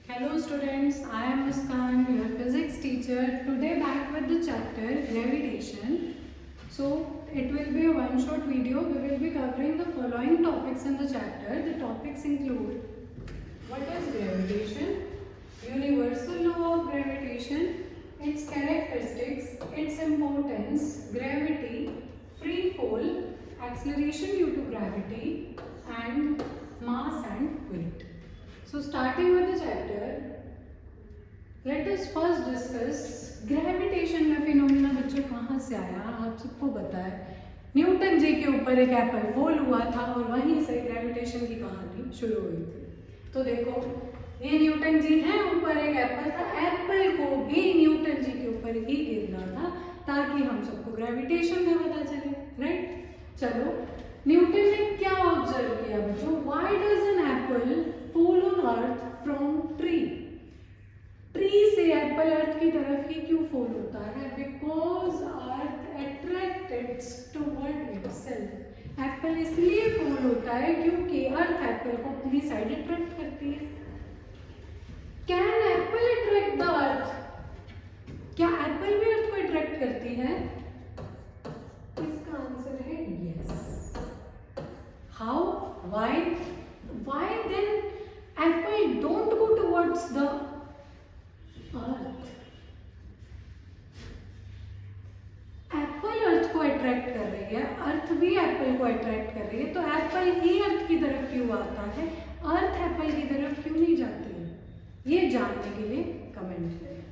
Hello students, I am Muskan, your physics teacher. Today back with the chapter gravitation. So it will be a one short video. We will be covering the following topics in the chapter. The topics include what is gravitation, universal law of gravitation, its characteristics, its importance, gravity, free fall, acceleration due to gravity, and mass and weight. So starting with the chapter, let us first discuss gravitation का phenomena बच्चों कहाँ से आया। आप सबको पता है Newton जी के ऊपर एक एप्पल फॉल हुआ था और वहीं से ग्रेविटेशन की कहानी शुरू हुई थी। तो देखो ये न्यूटन जी हैं, ऊपर एक एप्पल था, एप्पल को भी न्यूटन जी के ऊपर ही गिरना था ताकि हम सबको ग्रेविटेशन का पता चले, राइट। चलो न्यूटन ने क्या ऑब्जर्व किया बच्चों, why does an apple fall on earth from tree. Tree से एप्पल अर्थ की तरफ ही क्यों फॉल होता है, because earth attracted toward itself. Apple इसलिए फॉल होता है क्योंकि अर्थ एप्पल को अपनी साइड अट्रैक्ट करती है। Can Apple attract the earth, क्या एप्पल भी अर्थ को अट्रैक्ट करती है? इसका आंसर है yes. How, why? Why then apple don't go towards the earth? Apple earth को अट्रैक्ट कर रही है, अर्थ भी एप्पल को अट्रैक्ट कर रही है, तो एप्पल ही अर्थ की तरफ क्यों आता है, अर्थ एप्पल की तरफ क्यों नहीं जाती है? ये जानने के लिए कमेंट करें।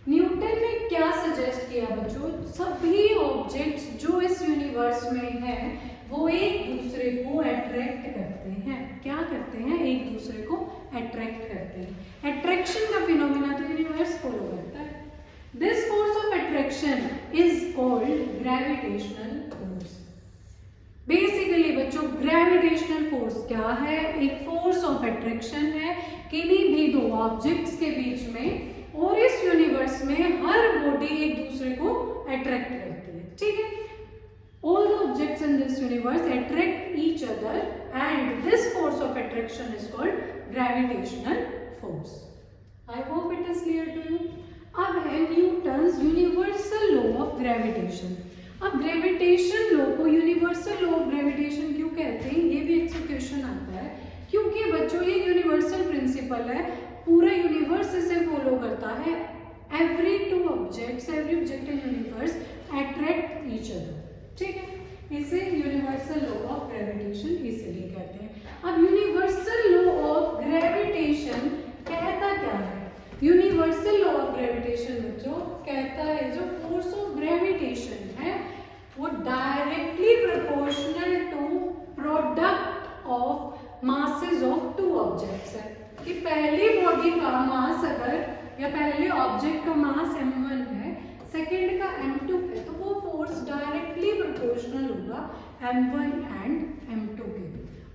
न्यूटन ने क्या सजेस्ट किया बच्चों, सभी ऑब्जेक्ट्स जो इस यूनिवर्स में हैं वो एक दूसरे को अट्रैक्ट करते हैं। क्या करते हैं? एक दूसरे को अट्रैक्ट करते हैं। अट्रैक्शन का फिनोमिना तो यूनिवर्स फॉलो करता है। This force of attraction is called gravitational force. Basically बच्चों ग्रेविटेशनल फोर्स क्या है? एक फोर्स ऑफ अट्रैक्शन है किन्हीं भी दो ऑब्जेक्ट्स के बीच में, और इस यूनिवर्स में हर बॉडी एक दूसरे को अट्रैक्ट करती है, ठीक है। All the objects in this universe attract each other and this force of attraction is called gravitational force. I hope it is clear to you. अब है Newton's universal law of gravitation. अब gravitation law को universal law of gravitation क्यों कहते हैं, ये भी एक क्वेश्चन आता है। क्योंकि बच्चों ये यूनिवर्सल प्रिंसिपल है, पूरा यूनिवर्स इसे फॉलो करता है। Every two objects, every object in universe attract each other, ठीक है। इसे यूनिवर्सल लॉ ऑफ ग्रेविटेशन इसलिए कहते हैं। अब यूनिवर्सल लॉ ऑफ ग्रेविटेशन कहता क्या है? यूनिवर्सल लॉ ऑफ ग्रेविटेशन बच्चों कहता है जो फोर्स ऑफ ग्रेविटेशन है वो directly proportional to product of masses of two objects है। कि पहली बॉडी का मास अगर, या पहले ऑब्जेक्ट का मास m1 है, सेकेंड का m2 है, तो वो फोर्स डायरेक्टली प्रोपोर्शनल होगा m1 एंड m2 के,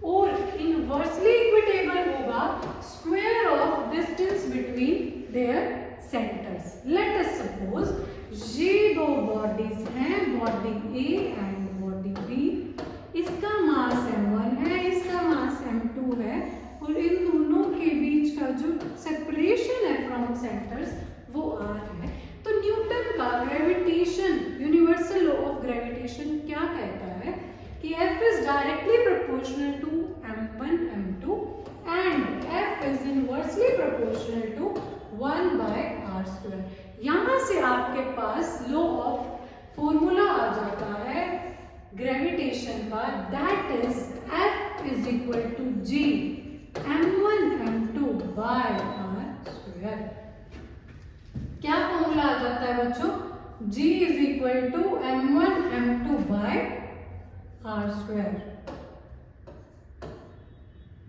और इनवर्सली इक्विटेबल होगा square of distance between their centres. Let us suppose ये दो बॉडीज हैं, body A and body B, इसका मास m1 है, इसका मास m2 है, और इन दोनों के बीच का जो सेपरेशन है फ्रॉम सेंटर्स वो r है। तो न्यूटन का gravitation, universal law of gravitation क्या कहता है कि F is directly proportional to m1 m2 and F is inversely proportional to 1/r²। यहां से आपके पास लॉ ऑफ फॉर्मूला आ जाता है ग्रेविटेशन का, that is F is equal to G m1 m2 by r²। क्या फॉर्मूला आ जाता है बच्चों? G is equal to m1 m2 by r²।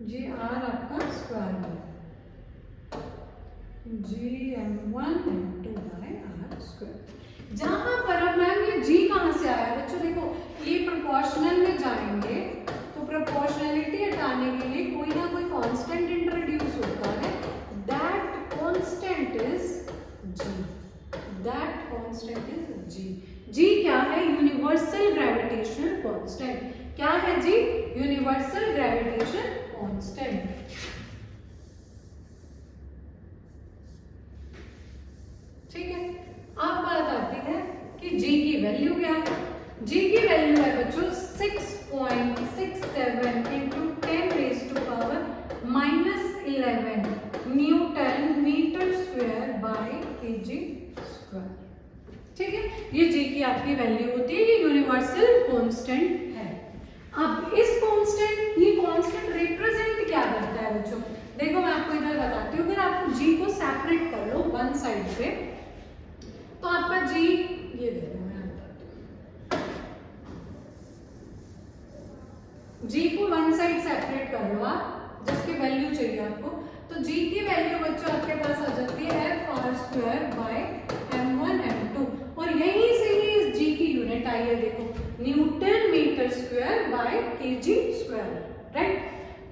G r आपका स्क्वायर है, G m1 m2 by r²। जहां पर अब मैम ये G कहां से आया बच्चों? देखो ये प्रोपोर्शनल में जाएंगे तो प्रोपोर्शनलिटी हटाने के लिए कोई ना कोई कांस्टेंट इंट्रोड्यूस होता है, that constant is G। That constant is G। G क्या है? Universal gravitational constant. क्या है G? Universal gravitation constant. Value क्या है? जी की वैल्यू है बच्चों 6.67 into 10⁻⁻11 newton metre square by KG square. ठीक है, ये जी की आपकी वैल्यू होती है, ये यूनिवर्सल कांस्टेंट है। अब इस कांस्टेंट, ये कांस्टेंट रिप्रेजेंट क्या करता है बच्चों? देखो मैं आपको इधर बताती हूँ, अगर आपको जी को सेपरेट कर लो वन साइड पे, तो आपका जी ये देखो, मैं बताती हूँ, जी को वन साइड सेपरेट कर लो आप, जिसकी वैल्यू चाहिए आपको, तो जी की वैल्यू बच्चों आपके पास आ जाती है f² बाय m1 m2, और यहीं से ही इस जी की यूनिट आई है, देखो newton metre square by KG square, right.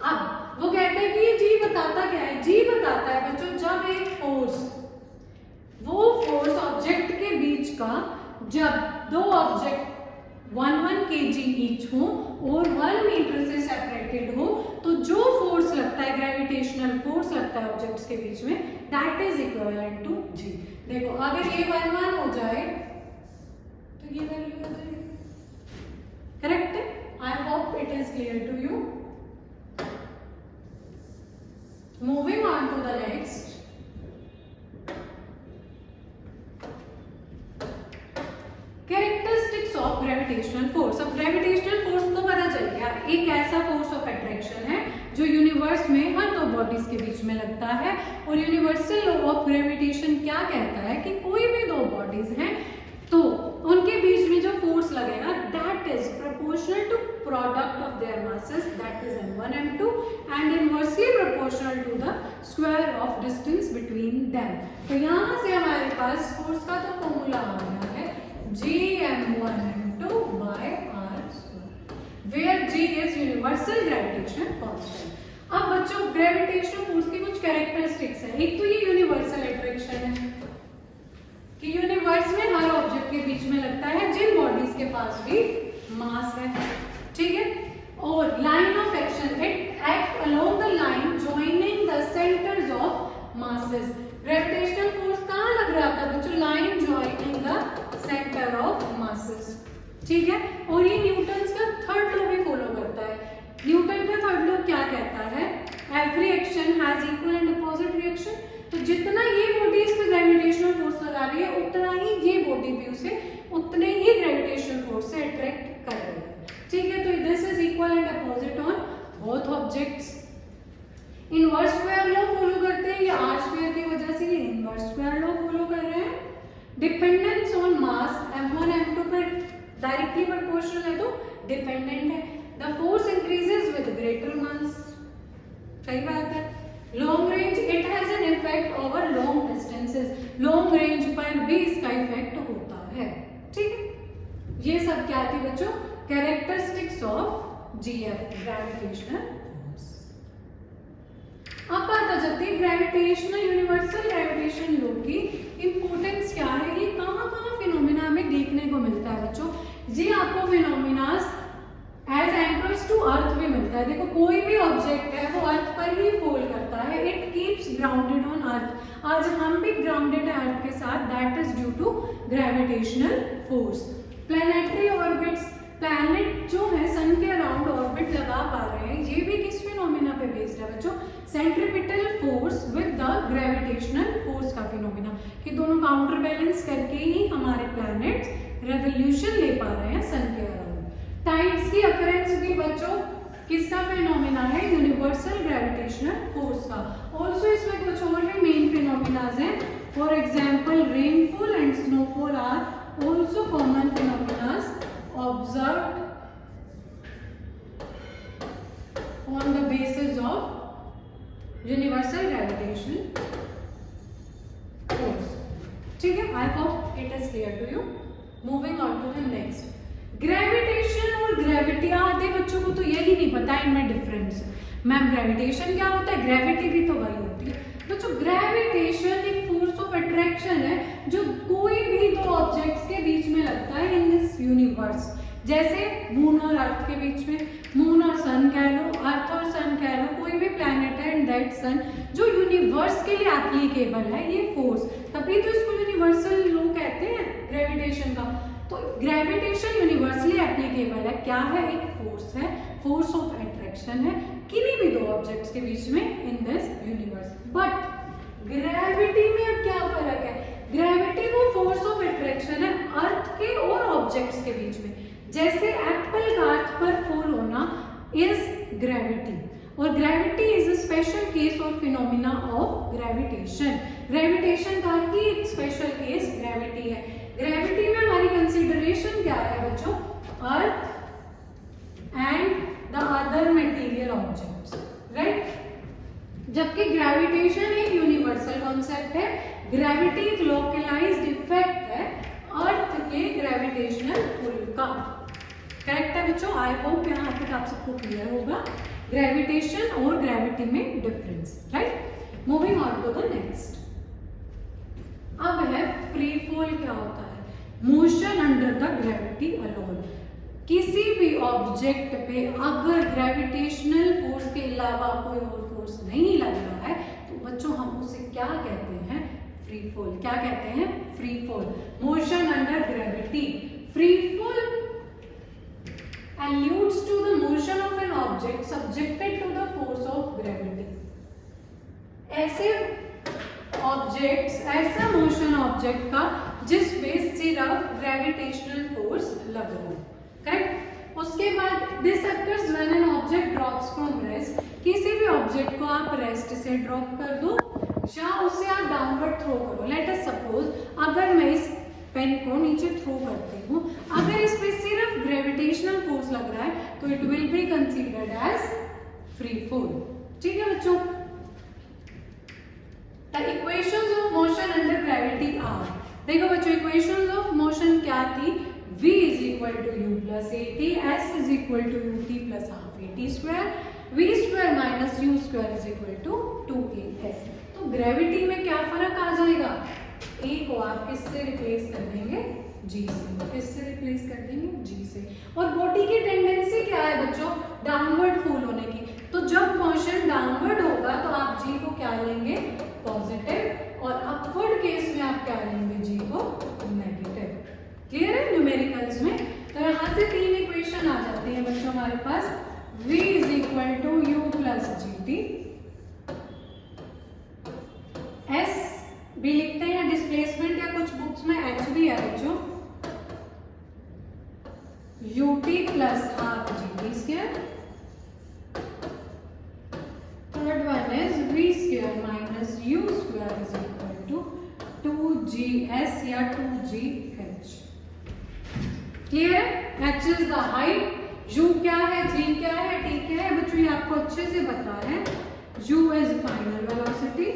अब वो कहते हैं कि ये जी बताता क्या है? जी बताता है बच्चों जब एक फोर्स, वो फोर्स ऑब्जेक्ट के बीच का, जब दो ऑब्जेक्ट 1 kg ईच हो और 1 मीटर से सेपरेटेड हो, तो जो फोर्स लगता है, ग्रेविटेशनल फोर्स लगता है ऑब्जेक्ट्स के बीच में, दैट इज इक्विवेलेंट टू जी। देखो अगर ये 1 हो जाए तो ये वैल्यू आ जाएगी, करेक्ट है? I hope it is clear to you. Moving on to the next, characteristics of gravitational force. अब ग्रेविटेशनल फोर्स तो पता चल गया, एक ऐसा फोर्स ऑफ अट्रैक्शन है जो यूनिवर्स में हर दो बॉडीज के बीच में लगता है, और यूनिवर्सल लॉ ऑफ ग्रेविटेशन क्या कहता है कि कोई भी दो बॉडीज हैं तो उनके बीच में जो फोर्स लगेगा that is proportional to product of their masses, that is m1 m2, and inversely proportional to the square of distance between them. तो यहाँ से हमारे पास फोर्स का तो फॉर्मूला आ गया है Gm1 m2 by r², where G is universal gravitation constant। अब बच्चों ग्रेविटेशनल फोर्स की कुछ कैरेक्टरिस्टिक्स है। एक तो ये यूनिवर्सल अट्रैक्शन है कि यूनिवर्स में हर ऑब्जेक्ट के बीच में लगता है जिन बॉडीज के पास भी मास है, ठीक है। और line of action, it act along the line joining the centres of masses. Gravitational force कहाँ लग रहा था बच्चों? Line joining the centre of masses, ठीक है। और ये न्यूटन्स का थर्ड लॉ भी फॉलो करता है। न्यूटन का थर्ड लॉ क्या कहता है? Every action has equal and opposite reaction. तो जितना ये बॉडी इस पे ग्रेविटेशनल फोर्स लगा रही है, उतना ही ये बॉडी भी उसे उतने ही ग्रेविटेशनल फोर्स से अट्रैक्ट कर रही है, ठीक है। तो this is equal and opposite on both objects. Inverse square law follow करते हैं, ये आर स्क्वायर की वजह से ये इनवर्स स्क्वायर लॉ फॉलो कर रहे हैं। Dependence on mass, m1 m2 पर डायरेक्टली प्रोपोर्शनल है तो डिपेंडेंट है। The force increases with greater mass, सही बात है। Long range, it has an effect over long distances, long range पर भी इसका इफेक्ट होता है, ठीक है। ये सब क्या थी बच्चों? Characteristics of GF, gravitational force. अब बात आ जाती है ग्रेविटेशनल, यूनिवर्सल ग्रेविटेशन लॉ की इंपॉर्टेंस क्या है, ये कहाँ फिनोमिना में देखने को मिलता है बच्चों। ये आपको phenomenas as anchors to earth भी मिलता है। देखो कोई भी ऑब्जेक्ट है वो अर्थ पर ही फॉल करता है, it keeps grounded on earth. आज हम भी ग्राउंडेड है अर्थ के साथ, that is due to gravitational force. Planetary orbits, planet जो है सन के अराउंड ऑर्बिट लगा पा रहे हैं, ये भी किस फिनोमिना पे बेस्ड है बच्चों? Centripetal force with the gravitational force का फिनोमिना, कि दोनों काउंटर बैलेंस करके ही हमारे प्लैनेट्स रेवोल्यूशन ले पा रहे हैं सन के अराउंड। टाइड्स की अपीयरेंस भी बच्चों किसका फिनोमिना है? यूनिवर्सल ग्रेविटेशनल फोर्स का। ऑल्सो इसमें कुछ और भी मेन फिनोमिनाज हैं, for example rainfall and snowfall are also common phenomenas observed on the basis of universal gravitational force, ठीक है। I hope it is clear to you. Moving on to the next, gravitation और gravity। आधे बच्चों को तो यही नहीं पता इनमें डिफरेंस। मैम ग्रेविटेशन क्या होता है? ग्रेविटी भी तो वही होती है बच्चों। ग्रेविटेशन एक फोर्स ऑफ अट्रैक्शन है जो कोई भी दो ऑब्जेक्ट्स के बीच में लगता है इन दिस यूनिवर्स। जैसे मून और अर्थ के बीच में, मून और सन कह लो, अर्थ और सन कह लो, कोई भी प्लैनेट है एंड दैट सन, जो यूनिवर्स के लिए एप्लीकेबल है ये फोर्स, तभी तो इसको यूनिवर्सल लॉ कहते हैं ग्रेविटेशन का। तो ग्रेविटेशन यूनिवर्सली एप्लीकेबल है। क्या है? एक फोर्स है, फोर्स ऑफ अट्रैक्शन है किन्हीं भी दो ऑब्जेक्ट्स के बीच में in this universe. But gravity में अब क्या फर्क है? ग्रेविटी वो फोर्स ऑफ अट्रैक्शन है अर्थ के और ऑब्जेक्ट्स के बीच में। जैसे एप्पल का अर्थ पर फॉल होना इज ग्रेविटी, और gravity is a special case और फिनोमिना ऑफ ग्रेविटेशन। ग्रेविटेशन का ही एक स्पेशल केस ग्रेविटी है। ग्रेविटी में हमारी कंसीडरेशन क्या है बच्चों? Earth and the other material objects, right? जबकि ग्रेविटेशन एक यूनिवर्सल कॉन्सेप्ट है। ग्रेविटी एक लोकलाइज्ड इफेक्ट है अर्थ के ग्रेविटेशनल पुल का। करेक्ट है बच्चों? आई होप यहाँ तक आप सबको क्लियर होगा ग्रेविटेशन और ग्रेविटी में difference, right? Moving on to the next. अब है फ्री फॉल। क्या होता है? Motion under the gravity alone. किसी भी ऑब्जेक्ट पे अगर ग्रेविटेशनल फोर्स के अलावा कोई और फोर्स नहीं लग रहा है तो बच्चों हम उसे क्या कहते हैं? Free fall. क्या कहते हैं? Free fall. Motion under gravity. Free fall alludes to the motion of an object subjected to the force of gravity. ऐसे ऑब्जेक्ट्स, ऐसा मोशन ऑब्जेक्ट का जिस पे सिर्फ ग्रेविटेशनल फोर्स लग रहा है, करेक्ट? उसके बाद this occurs when an object drops from rest. किसी भी ऑब्जेक्ट को आप रेस्ट से ड्रॉप कर दो या उसे आप डाउनवर्ड थ्रो करो। लेट अस सपोज अगर मैं इस पेन को नीचे थ्रो करती हूँ, अगर इस पे सिर्फ ग्रेविटेशनल फोर्स लग रहा है तो it will be considered as free fall. ठीक है बच्चों? The equations of motion under gravity are. देखो बच्चों, इक्वेशंस ऑफ मोशन क्या थी? v is equal to u plus at, s is equal to ut plus half at square, v square minus u square is equal to 2as। तो gravity में क्या फर्क आ जाएगा? a को आप किससे रिप्लेस कर देंगे? g से। किससे रिप्लेस कर देंगे? g से। और बॉडी की टेंडेंसी क्या है बच्चों? डाउनवर्ड फॉल होने की। तो जब मोशन डाउनवर्ड होगा तो आप g को क्या लेंगे? पॉजिटिव, और अपवर्ड केस में आप क्या लेंगे? g को नेगेटिव। क्लियर है न्यूमेरिकल्स में? तो यहाँ से तीन इक्वेशन आ जाती है बच्चों हमारे पास। v is equal to u plus gt, s भी लिखते हैं डिस्प्लेसमेंट, या कुछ बुक्स में h भी है बच्चों, ut plus half gt square। Third one is v square minus u square is equal to 2gs या 2gh। क्लियर है? h is the height, u क्या है, g क्या है, t क्या है बच्चों, ये आपको अच्छे से पता है। u is final velocity,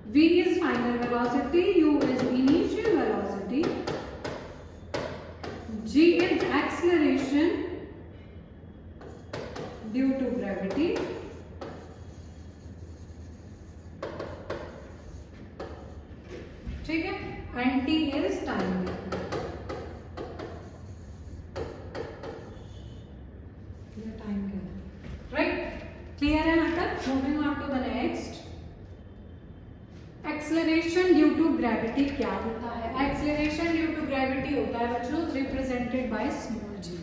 v is final velocity, u is initial velocity, g is acceleration due to gravity, ठीक है, and t is time। ये टाइम क्या है? राइट? क्लियर है यहाँ तक? Moving on to the next. Acceleration due to gravity क्या होता है? एक्सेलरेशन ड्यू टू ग्रेविटी होता है बच्चों represented by small G.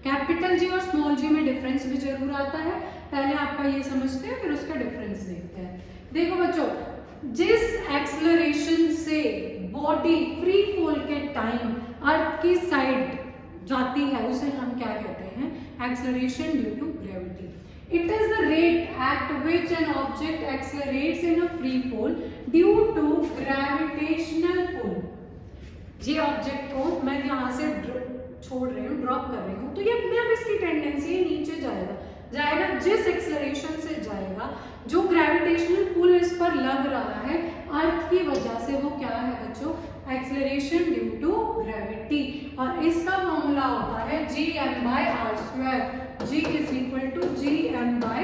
Capital G और स्मॉल जी में डिफरेंस भी जरूर आता है, पहले आपका ये समझते हैं फिर उसका डिफरेंस देखते हैं। देखो बच्चों, जिस एक्सेलरेशन से बॉडी फ्री फॉल के टाइम अर्थ की साइड जाती है उसे हम क्या कहते हैं? Acceleration due to gravity. It is the rate at which an object accelerates in a free fall due to gravitational pull। ये ऑब्जेक्ट को मैं यहाँ से छोड़ रही हूँ, ड्रॉप कर रही हूँ, तो ये अपने आप इसकी टेंडेंसी नीचे जाएगा जिस एक्सेलरेशन से जाएगा, जो ग्रेविटेशनल पुल इस पर लग रहा है अर्थ की वजह से, वो क्या है बच्चों? Acceleration due to gravity. और इसका फॉर्मूला होता है Gm/r²। G is equal to Gm by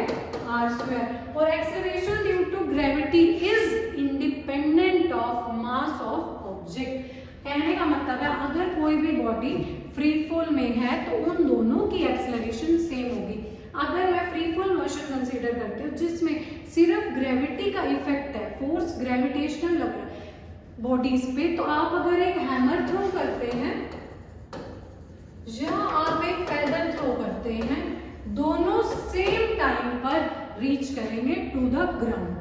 r²। और acceleration due to gravity is independent of mass of object. कहने का मतलब है अगर कोई भी बॉडी फ्री फॉल में है तो उन दोनों की एक्सेलरेशन सेम होगी। अगर मैं फ्री फॉल मोशन कंसीडर करते हो जिसमें सिर्फ ग्रेविटी का इफेक्ट है, फोर्स ग्रेविटेशनल लग रहा है बॉडीज पे, तो आप अगर एक हैमर थ्रो करते हैं या आप एक पैदल थ्रो करते हैं, दोनों सेम टाइम पर रीच करेंगे टू द ग्राउंड।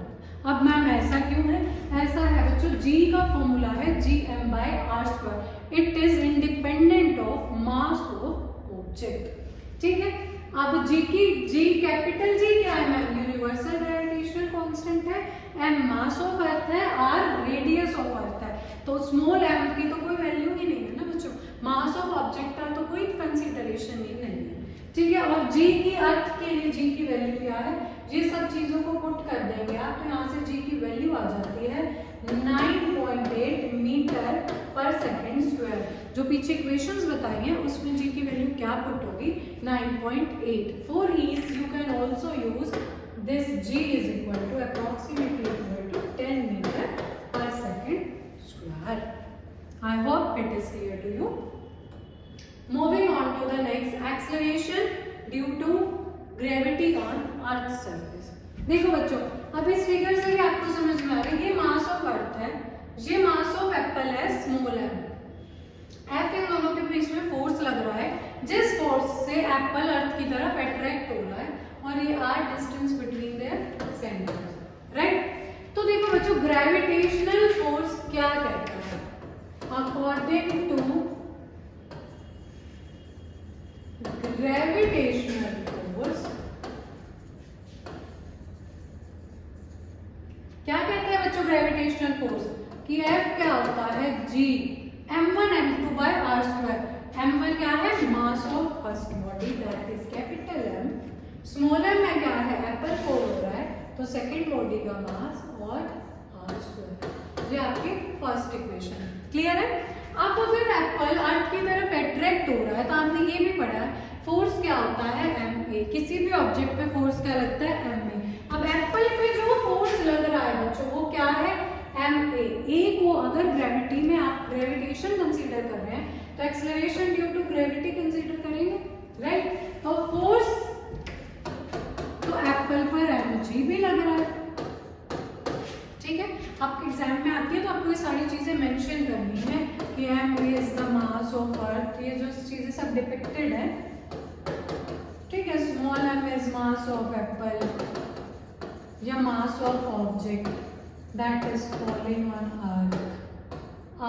अब मैम ऐसा क्यों है? ऐसा है बच्चों, जी का फॉर्मूला है gm/r²। It is independent of mass of object. ठीक है, अब जी कैपिटल जी क्या है मैम? यूनिवर्सल ग्रेविटेशनल कांस्टेंट है, एम मास ऑफ अर्थ है, आर रेडियस ऑफ अर्थ है। तो स्मॉल एम की तो कोई वैल्यू ही नहीं है ना बच्चों, मास ऑफ ऑब्जेक्ट का तो कोई कंसीडरेशन ही नहीं है। ठीक है, और जी की अर्थ के लिए जी की वैल्यू क्या है, ये सब चीजों को पुट कर देंगे आप, तो यहाँ से जी की वैल्यू आ जाती है 9.8 मीटर पर सेकेंड स्क्वायर। जो पीछे इक्वेशंस बताई हैं उसमें जी की वैल्यू क्या पुट होगी? 9.8। For ease you can also use this g is equal to approximately equal to 10 meter पर second square. I hope it is clear to you. Moving on to the next, acceleration due to gravity on Earth's surface। देखो बच्चों, अब इस figure से ही आपको समझ में आ रहा है, ये मास ऑफ अर्थ है, ये मास ऑफ एप्पल है, स्मॉल है। एफ इन दोनों के बीच में फोर्स लग रहा है, जिस फोर्स से एप्पल अर्थ की तरफ अट्रैक्ट हो रहा है, और ये R distance between their centres, right. तो देखो बच्चों, ग्रेविटेशनल फोर्स क्या कहता है? अकॉर्डिंग टू ग्रेविटेशनल फोर्स क्या कहते हैं बच्चों? ग्रेविटेशनल फोर्स कि F क्या होता है? G m1 m2 by r²। m1 क्या है? Mass of first body, that is capital M। Small m में क्या है? एप्पल फोर हो रहा है, तो सेकंड बॉडी का मास और r²। ये आपकी फर्स्ट इक्वेशन। क्लियर है? अब अगर एप्पल अर्थ की तरफ अट्रैक्ट हो रहा है, तो आपने ये भी पढ़ा है फोर्स क्या होता है? ma। किसी भी ऑब्जेक्ट पे फोर्स क्या लगता है? ma। अब एप्पल पे जो फोर्स लग रहा है बच्चों, वो क्या है? ma। ए को अगर ग्रेविटी में आप ग्रेविटेशन कंसीडर कर रहे हैं, तो acceleration due to gravity consider करेंगे, राइट। तो फोर्स तो एप्पल पर mg भी लग रहा है। ठीक है, आपके एग्जाम में आती है तो आपको ये सारी चीजें मेंशन करनी है कि m is the mass of earth, ये जो चीजें सब डिपिक्टेड है। ठीक है, small m is mass of apple या mass of object that is falling on earth.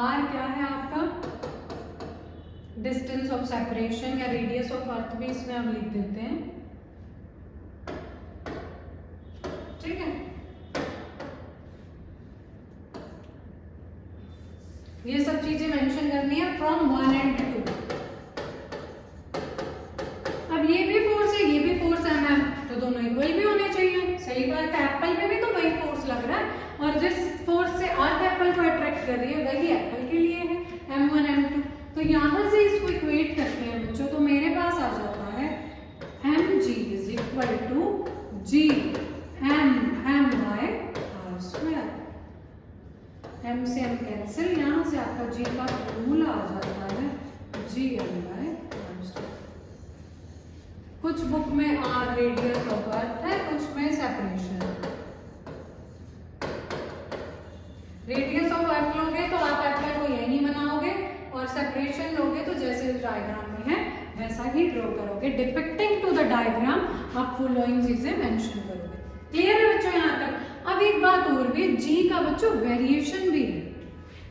r क्या है आपका? डिस्टेंस ऑफ सेपरेशन या रेडियस ऑफ अर्थ भी इसमें हम लिख देते हैं। ठीक है, ये सब चीजें मेंशन करनी है फ्रॉम 1 एंड 2। अब ये भी फोर्स है, ये भी फोर्स है मैम, तो दोनों इक्वल भी होने चाहिए। सही बात है, एप्पल पे भी तो वही फोर्स लग रहा है, और जिस फोर्स से अर्थ एप्पल को अट्रैक्ट कर रही है वही एप्पल के लिए है, m1 m2। तो यहाँ से इसको इक्वेट करते हैं बच्चों, तो मेरे पास आ जाता है mg is equal to g m by r²। m से m कैंसिल, यहाँ से आपका g का फॉर्मूला आ जाता है gm by r²। कुछ बुक में r रेडियस ऑफ अर्थ है, कुछ में सेपरेशन। रेडियस ऑफ अर्थ लोगे तो आप एप्पल को यही बनाओगे, और सेपरेशन लोगे तो जैसे डायग्राम में है वैसा ही ड्रॉ करोगे। डिपिक्टिंग टू द डायग्राम आप फॉलोइंग चीजें मेंशन करोगे। क्लियर है बच्चों यहाँ तक? अब एक बात और भी, जी का बच्चों वेरिएशन भी है।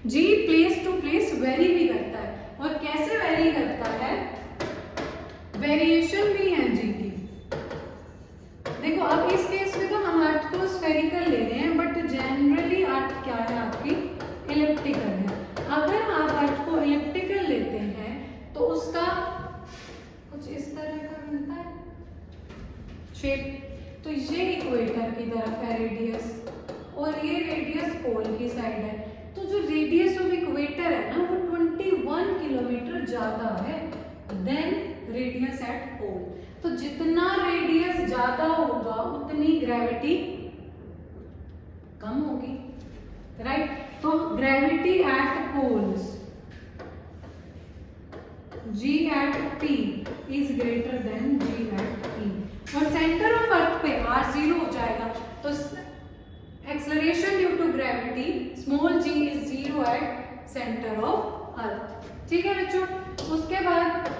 जी प्लेस टू प्लेस वेरी भी करता है, और कैसे वेरी करता है? वेरिएशन भी है जी की। देखो, अब इस केस में तो हम अर्थ को स्फेरिकल ले रहे हैं, बट जनरली अर्थ क्या है आपकी? इलिप्टिकल है। अगर आप अर्थ को इलिप्टिकल लेते हैं तो उसका कुछ इस तरह का बनता है शेप। तो ये इक्वेटर की तरफ है रेडियस, और ये रेडियस पोल की साइड है। तो जो रेडियस ऑफ इक्वेटर है ना, वो 21 किलोमीटर ज्यादा है देन रेडियस एट पोल। तो जितना रेडियस ज्यादा होगा उतनी ग्रेविटी कम होगी, राइट। तो gravity at poles G at P is greater than G at E। और सेंटर ऑफ अर्थ पे जीरो हो जाएगा। तो acceleration due to gravity small G is zero at centre of earth. ठीक है बच्चों, उसके बाद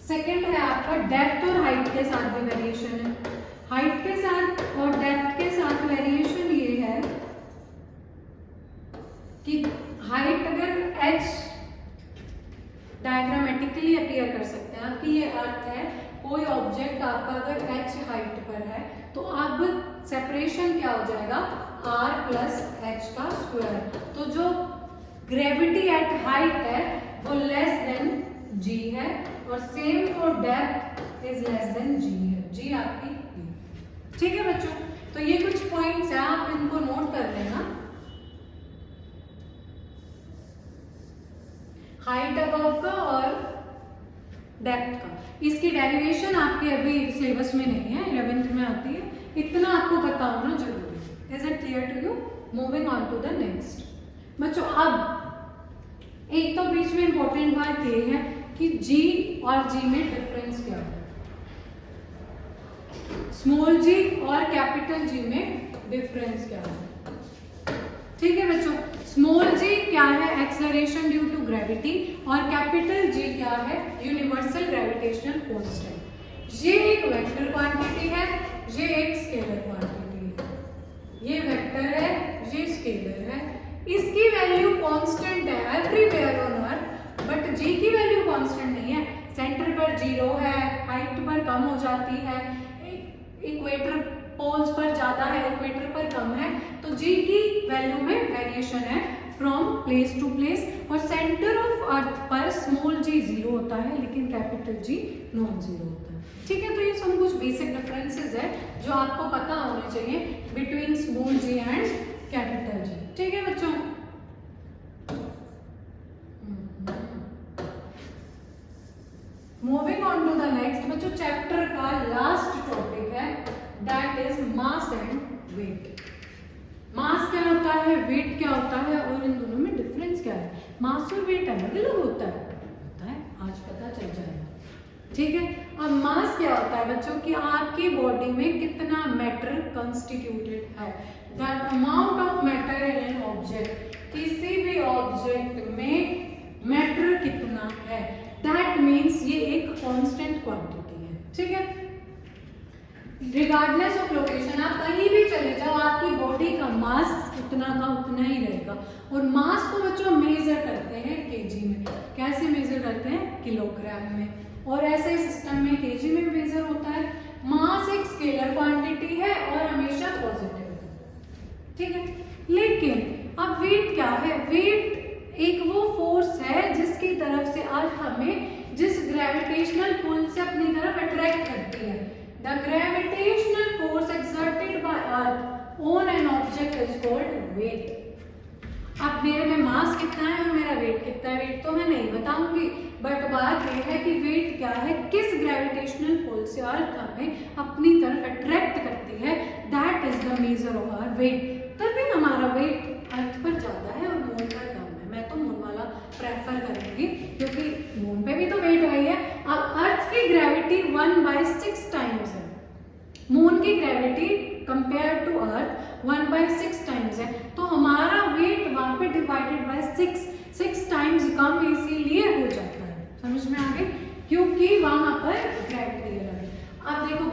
सेकंड है आपका डेप्थ और हाइट के साथ भी वेरिएशन है। हाइट के साथ और डेप्थ के साथ वेरिएशन ये है कि हाइट अगर h डायग्रामेटिकली अपीयर कर सकते हैं आपकी, ये अर्थ है, कोई ऑब्जेक्ट आपका अगर h हाइट पर है तो अब सेपरेशन क्या हो जाएगा, r प्लस h का स्क्वायर। तो जो ग्रेविटी एट हाइट है वो लेस देन g है और same for depth is less than g है, g आपकी। ठीक है बच्चों, तो ये कुछ पॉइंट्स हैं, आप इनको नोट कर लेना। हाइट अबव का और डेप्थ का, इसकी डेरिवेशन आपके अभी सिलेबस में नहीं है, 11th में आती है, इतना आपको पता होना जरूरी है। Is it clear to you? Moving on to the next बच्चों। अब एक तो बीच में इंपॉर्टेंट बात ये है कि G और G में डिफरेंस क्या है, स्मॉल g और कैपिटल G में डिफरेंस क्या है। ठीक है बच्चों, स्मॉल g क्या है, एक्सेलरेशन ड्यू टू ग्रेविटी, और कैपिटल G क्या है, यूनिवर्सल ग्रेविटेशनल कांस्टेंट। ये एक वेक्टर क्वांटिटी है, ये एक स्केलर क्वांटिटी है। ये वेक्टर है, ये स्केलर है, इसकी वैल्यू कांस्टेंट है everywhere on earth, but G की वैल्यू कांस्टेंट नहीं है। सेंटर पर 0 है, हाइट पर कम हो जाती है, इक्वेटर पोल्स पर ज्यादा है, इक्वेटर पर कम है, तो G की वैल्यू में वेरिएशन है फ्रॉम प्लेस टू प्लेस। और सेंटर ऑफ अर्थ पर स्मॉल g 0 होता है लेकिन कैपिटल G नॉन जीरो होता है। ठीक है, तो ये सब कुछ बेसिक डिफरेंसेस है जो आपको पता होने चाहिए between small g and capital G। ठीक है बच्चों, moving on to the next बच्चों, चैप्टर का लास्ट टॉपिक है that is mass and weight. Mass क्या होता है, वेट क्या होता है, और इन दोनों में डिफरेंस क्या है। मास और वेट अलग अलग होता है, आज पता चल जाएगा। ठीक है, अब मास क्या होता है बच्चों कि आपकी बॉडी में कितना मैटर कंस्टिट्यूटेड है, that amount of matter in an object, किसी भी ऑब्जेक्ट में मैटर कितना है, दैट मीन्स ये एक कांस्टेंट क्वांटिटी है। ठीक है, रिगार्डलेस ऑफ लोकेशन, आप कहीं भी चले जाओ आपकी बॉडी का मास उतना का उतना ही रहेगा। और मास को बच्चों मेजर करते हैं केजी में। कैसे मेजर करते हैं, किलोग्राम में, और ऐसे ही सिस्टम में केजी में मेजर होता है। मास एक स्केलर क्वांटिटी है और हमेशा पॉजिटिव है। ठीक है, लेकिन अब वेट क्या है, वेट एक वो फोर्स है जिसकी तरफ से अर्थ हमें जिस ग्रेविटेशनल पुल से अपनी तरफ अट्रैक्ट करती है। The gravitational force exerted by Earth on an object is called weight. अब मेरे में मास कितना है और मेरा वेट कितना है, वेट तो मैं नहीं बताऊंगी, बट बात यह है कि वेट क्या है, किस ग्रेविटेशनल पुल से अर्थ हमें अपनी तरफ अट्रैक्ट करती है, that is the measure of our weight. तभी हमारा वेट अर्थ पर ज्यादा है और मून पर कम है। मैं तो मून वाला प्रेफर करूंगी क्योंकि मून पे भी तो वेट वही है। अब अर्थ की ग्रेविटी 1/6 टाइम्स है, मून की gravity compare to earth 1/6 times है, तो हमारा वेट वहां पे डिवाइडेड बाय 6 टाइम्स कम इसीलिए हो जाता है। समझ में आ गई, क्योंकि वहां पर ग्रेविटी है। अब देखो,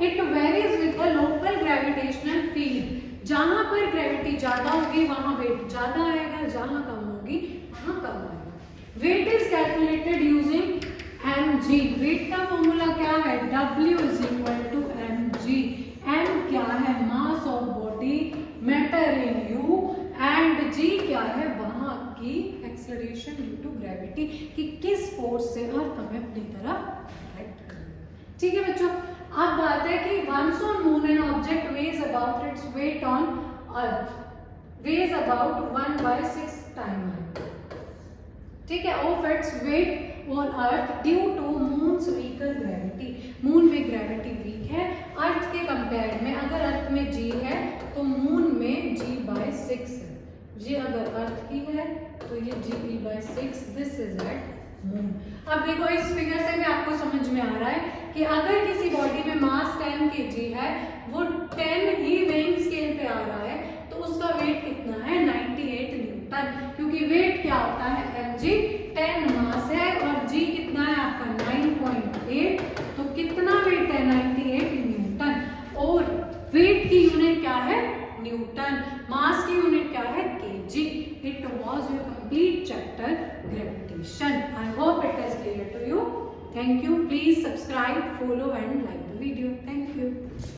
it varies with the local gravitational field. जहां पर ग्रेविटी ज्यादा होगी वहां वेट ज्यादा आएगा, जहां कम होगी वहां कम आएगा। Weight is calculated using mg। Weight का फॉर्मूला क्या है, w is equal to mg। m क्या है, mass of body, matter in you, and g क्या है, वहां की एक्सेलरेशन ड्यू टू ग्रेविटी, कि किस फोर्स से अर्थ हमें अपनी तरफ अट्रैक्ट कर रही है। ठीक है बच्चों, अब बात है कि once on moon an object weighs about its weight on earth, weighs about 1/6 time. ठीक है, of its weight on earth due to moon's weaker gravity. Moon में ग्रेविटी वीक है अर्थ के कंपेयर में। अगर अर्थ में g है तो मून में g/6 है। ये अगर अर्थ की है तो ये g/6, this is eight moon. अब देखो, इस फिगर से भी आपको समझ में आ रहा है कि कि अगर किसी बॉडी में मास 10 kg है, वो 10 ही वेइंग स्केल पे आ रहा है, तो उसका वेट कितना है 98 न्यूटन, क्योंकि वेट क्या होता है mg, 10 मास है और g कितना है आपका 9.8, तो कितना वेट है 98 न्यूटन। और वेट की यूनिट क्या है न्यूटन, मास की यूनिट क्या है kg। It was your complete chapter gravitation. I hope it is clear to you. Thank you. Please subscribe, follow and like the video. Thank you.